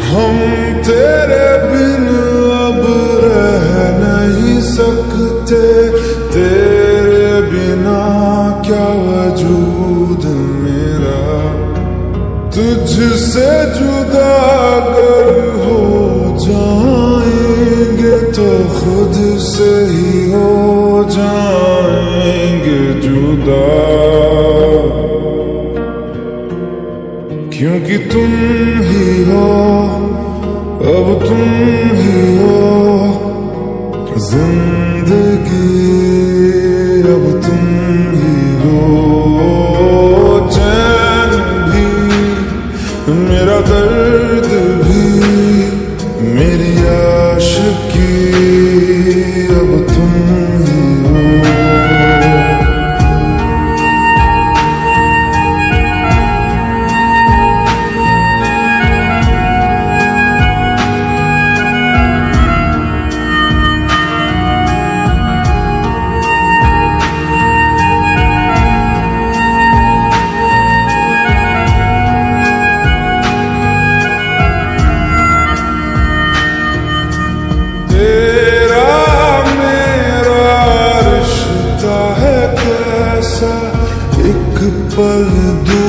हम तेरे बिन अब रह नहीं सकते, तेरे बिना क्या वजूद मेरा। तुझसे जुदा अगर हो जाएंगे तो खुद से ही हो जाएंगे जुदा, क्योंकि तुम ही हो, अब तुम ही हो जिंदगी, अब तुम ही हो चैन भी, मेरा दर्द भी, मेरी आशिकी, अब तुम ही हो। एक पल दूर